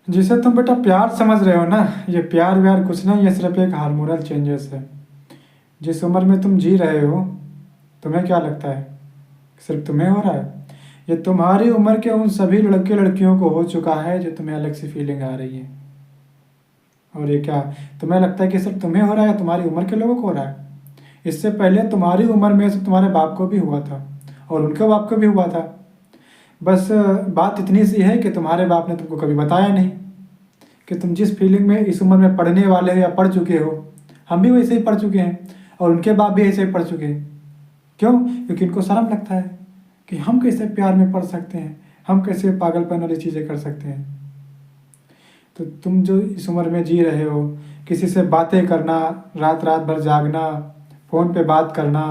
जिसे तुम बेटा प्यार समझ रहे हो ना, ये प्यार व्यार कुछ नहीं, ये सिर्फ एक हार्मोनल चेंजेस है। जिस उम्र में तुम जी रहे हो, तुम्हें क्या लगता है सिर्फ तुम्हें हो रहा है? ये तुम्हारी उम्र के उन सभी लड़के लड़कियों को हो चुका है जो तुम्हें अलग सी फीलिंग आ रही है। और ये क्या तुम्हें लगता है कि सिर्फ तुम्हें हो रहा है, तुम्हारी उम्र के लोगों को हो रहा है? इससे पहले तुम्हारी उम्र में से तुम्हारे बाप को भी हुआ था और उनके बाप को भी हुआ था। बस बात इतनी सी है कि तुम्हारे बाप ने तुमको कभी बताया नहीं कि तुम जिस फीलिंग में इस उम्र में पढ़ने वाले हो या पढ़ चुके हो, हम भी वैसे ही पढ़ चुके हैं और उनके बाप भी ऐसे ही पढ़ चुके हैं। क्यों? क्योंकि इनको शर्म लगता है कि हम कैसे प्यार में पढ़ सकते हैं, हम कैसे पागलपन वाली चीज़ें कर सकते हैं। तो तुम जो इस उम्र में जी रहे हो, किसी से बातें करना, रात रात भर जागना, फ़ोन पे बात करना,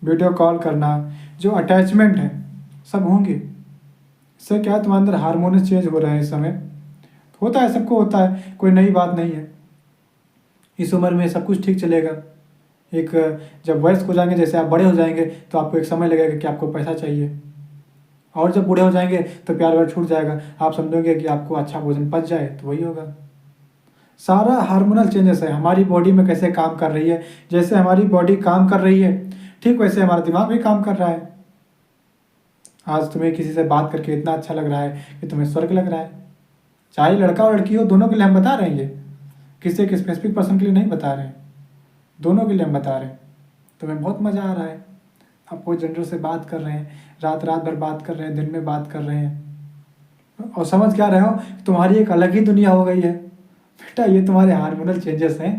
वीडियो कॉल करना, जो अटैचमेंट है सब होंगे। इससे क्या है, तुम्हारे अंदर हार्मोन्स चेंज हो रहे हैं इस समय। होता है, सबको होता है, कोई नई बात नहीं है। इस उम्र में सब कुछ ठीक चलेगा। एक जब वयस्क हो जाएंगे, जैसे आप बड़े हो जाएंगे, तो आपको एक समय लगेगा कि आपको पैसा चाहिए, और जब बूढ़े हो जाएंगे तो प्यार व्यार छूट जाएगा। आप समझोगे कि आपको अच्छा भोजन पच जाए, तो वही होगा। सारा हार्मोनल चेंजेस है, हमारी बॉडी में कैसे काम कर रही है। जैसे हमारी बॉडी काम कर रही है, ठीक वैसे हमारा दिमाग भी काम कर रहा है। आज तुम्हें किसी से बात करके इतना अच्छा लग रहा है कि तुम्हें स्वर्ग लग रहा है। चाहे लड़का और लड़की हो, दोनों के लिए हम बता रहे हैं। ये किसी एक स्पेसिफिक पर्सन के लिए नहीं बता रहे हैं, दोनों के लिए हम बता रहे हैं। तुम्हें बहुत मज़ा आ रहा है, आप कोई जेंडर से बात कर रहे हैं, रात रात भर बात कर रहे हैं, दिन में बात कर रहे हैं, और समझ क्या रहे हो, तुम्हारी एक अलग ही दुनिया हो गई है। बेटा ये तुम्हारे हार्मोनल चेंजेस हैं,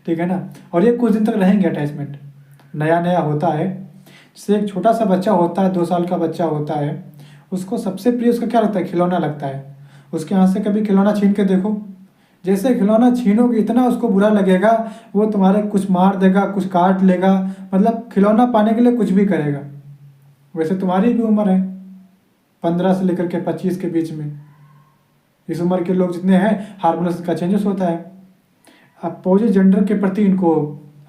ठीक है ना। और ये कुछ दिन तक रहेंगे। अटैचमेंट नया नया होता है। जैसे एक छोटा सा बच्चा होता है, 2 साल का बच्चा होता है, उसको सबसे प्रिय उसका क्या लगता है? खिलौना लगता है। उसके हाथ से कभी खिलौना छीन के देखो, जैसे खिलौना छीनोगे इतना उसको बुरा लगेगा, वो तुम्हारे कुछ मार देगा, कुछ काट लेगा, मतलब खिलौना पाने के लिए कुछ भी करेगा। वैसे तुम्हारी भी उम्र है 15 से लेकर के 25 के बीच में। इस उम्र के लोग जितने हैं, हार्मोन्स का चेंजेस होता है, अपोजिट जेंडर के प्रति इनको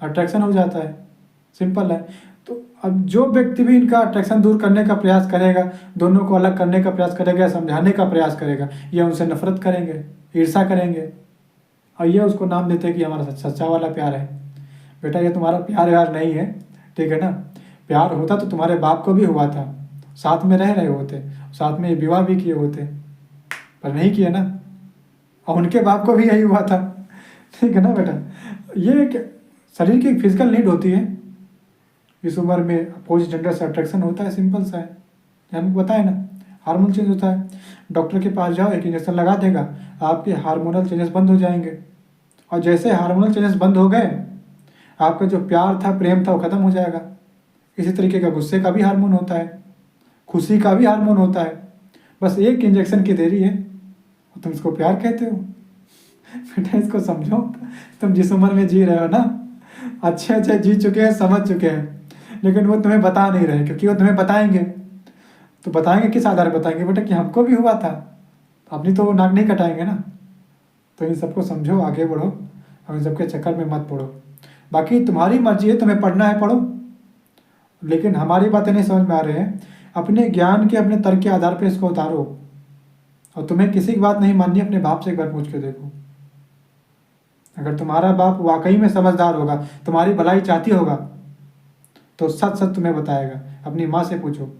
अट्रैक्शन हो जाता है। सिंपल है। तो अब जो व्यक्ति भी इनका अट्रैक्शन दूर करने का प्रयास करेगा, दोनों को अलग करने का प्रयास करेगा, समझाने का प्रयास करेगा, ये उनसे नफरत करेंगे, ईर्षा करेंगे, और ये उसको नाम देते हैं कि हमारा सच्चा वाला प्यार है। बेटा ये तुम्हारा प्यार व्यार नहीं है, ठीक है ना। प्यार होता तो तुम्हारे बाप को भी हुआ था, साथ में रह रहे होते, साथ में विवाह भी किए होते, पर नहीं किए ना, और उनके बाप को भी यही हुआ था, ठीक है ना बेटा। ये एक शरीर की एक फिजिकल नीड होती है। इस उम्र में अपोजिट जेंडर से अट्रैक्शन होता है, सिंपल सा है, हमको बताए ना। हार्मोन चेंज होता है, डॉक्टर के पास जाओ, एक इंजेक्शन लगा देगा, आपके हार्मोनल चेंजेस बंद हो जाएंगे। और जैसे हार्मोनल चेंजेस बंद हो गए, आपका जो प्यार था, प्रेम था, वो खत्म हो जाएगा। इसी तरीके का गुस्से का भी हार्मोन होता है, खुशी का भी हार्मोन होता है। बस एक इंजेक्शन की देरी है और तुम इसको प्यार कहते हो। बेटा इसको समझो, तुम जिस उम्र में जी रहे हो ना, अच्छे अच्छे जी चुके हैं, समझ चुके हैं, लेकिन वो तुम्हें बता नहीं रहे, क्योंकि वो तुम्हें बताएंगे तो बताएंगे किस आधार पर बताएंगे बेटा, कि हमको भी हुआ था। अपनी तो वो नाक नहीं कटाएंगे ना। तो इन सबको समझो, आगे बढ़ो, और इन सबके चक्कर में मत पड़ो। बाकी तुम्हारी मर्जी है, तुम्हें पढ़ना है पढ़ो, लेकिन हमारी बातें नहीं समझ में आ रहे हैं, अपने ज्ञान के, अपने तर्क के आधार पर इसको उतारो। और तुम्हें किसी की बात नहीं माननी, अपने बाप से एक बार पूछ के देखो। अगर तुम्हारा बाप वाकई में समझदार होगा, तुम्हारी भलाई चाहती होगा, तो सच सच तुम्हें बताएगा। अपनी माँ से पूछो,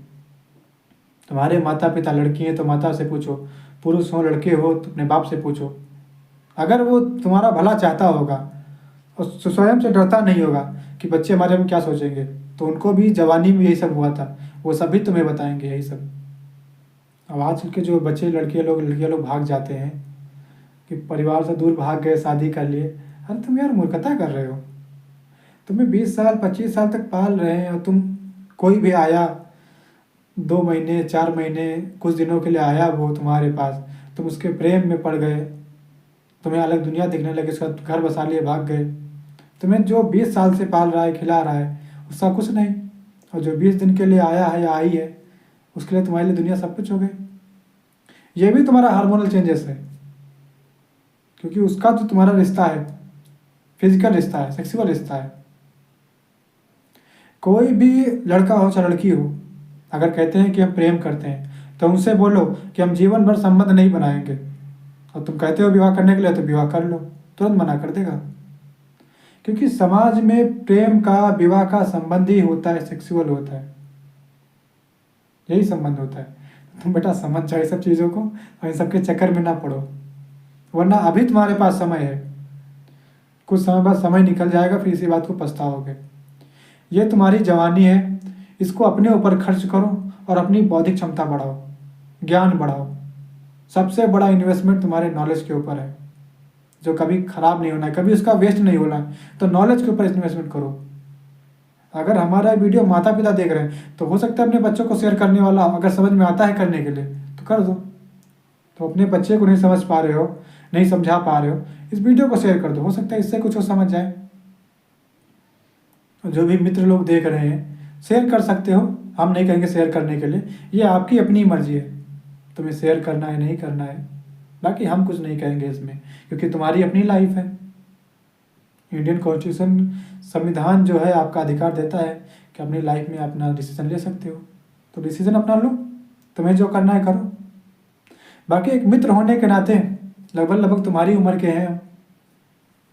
तुम्हारे माता पिता लड़की हैं तो माता से पूछो, पुरुष हो लड़के हो तो अपने बाप से पूछो। अगर वो तुम्हारा भला चाहता होगा और स्वयं से डरता नहीं होगा कि बच्चे हमारे में क्या सोचेंगे, तो उनको भी जवानी में यही सब हुआ था, वो सभी तुम्हें बताएंगे यही सब। अब आज के जो बच्चे, लड़कियाँ लोग भाग जाते हैं कि परिवार से दूर भाग गए शादी कर लिए। अरे तुम यार मूर्खता कर रहे हो। तुम्हें 20 साल 25 साल तक पाल रहे हैं, और तुम, कोई भी आया 2 महीने 4 महीने कुछ दिनों के लिए आया वो तुम्हारे पास, तुम उसके प्रेम में पड़ गए, तुम्हें अलग दुनिया दिखने लगी, उसका घर बसा लिए, भाग गए। तुम्हें जो 20 साल से पाल रहा है, खिला रहा है, उसका कुछ नहीं, और जो 20 दिन के लिए आया है या आई है, उसके लिए तुम्हारे लिए दुनिया सब कुछ हो गई। ये भी तुम्हारा हार्मोनल चेंजेस है, क्योंकि उसका जो तुम्हारा रिश्ता है, फिजिकल रिश्ता है, सेक्सुअल रिश्ता है। कोई भी लड़का हो चाहे लड़की हो, अगर कहते हैं कि हम प्रेम करते हैं, तो उनसे बोलो कि हम जीवन भर संबंध नहीं बनाएंगे, और तुम कहते हो विवाह करने के लिए तो विवाह कर लो, तुरंत मना कर देगा। क्योंकि समाज में प्रेम का, विवाह का संबंध ही होता है, सेक्सुअल होता है, यही संबंध होता है। तुम बेटा समझ जाओ ये सब चीज़ों को और इन सब के चक्कर में ना पड़ो, वरना अभी तुम्हारे पास समय है, कुछ समय बाद समय निकल जाएगा, फिर इसी बात को पछताओगे। ये तुम्हारी जवानी है, इसको अपने ऊपर खर्च करो और अपनी बौद्धिक क्षमता बढ़ाओ, ज्ञान बढ़ाओ। सबसे बड़ा इन्वेस्टमेंट तुम्हारे नॉलेज के ऊपर है, जो कभी खराब नहीं होना है, कभी उसका वेस्ट नहीं होना है। तो नॉलेज के ऊपर इन्वेस्टमेंट करो। अगर हमारा वीडियो माता पिता देख रहे हैं तो हो सकता है अपने बच्चों को शेयर करने वाला, अगर समझ में आता है करने के लिए तो कर दो। तो अपने बच्चे को नहीं समझ पा रहे हो, नहीं समझा पा रहे हो, इस वीडियो को शेयर कर दो, हो सकता है इससे कुछ वो समझ जाए। जो भी मित्र लोग देख रहे हैं शेयर कर सकते हो, हम नहीं कहेंगे शेयर करने के लिए, ये आपकी अपनी मर्जी है, तुम्हें शेयर करना है नहीं करना है, बाकी हम कुछ नहीं कहेंगे इसमें, क्योंकि तुम्हारी अपनी लाइफ है। इंडियन कॉन्स्टिट्यूशन, संविधान जो है आपका अधिकार देता है कि अपनी लाइफ में अपना डिसीजन ले सकते हो, तो डिसीजन अपना लो, तुम्हें जो करना है करो। बाकी एक मित्र होने के नाते लगभग लगभग तुम्हारी उम्र के हैं,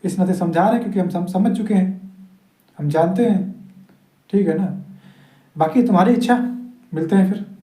इस नाते समझा रहे हैं, क्योंकि हम समझ चुके हैं, हम जानते हैं, ठीक है ना। बाकी तुम्हारी इच्छा, मिलते हैं फिर।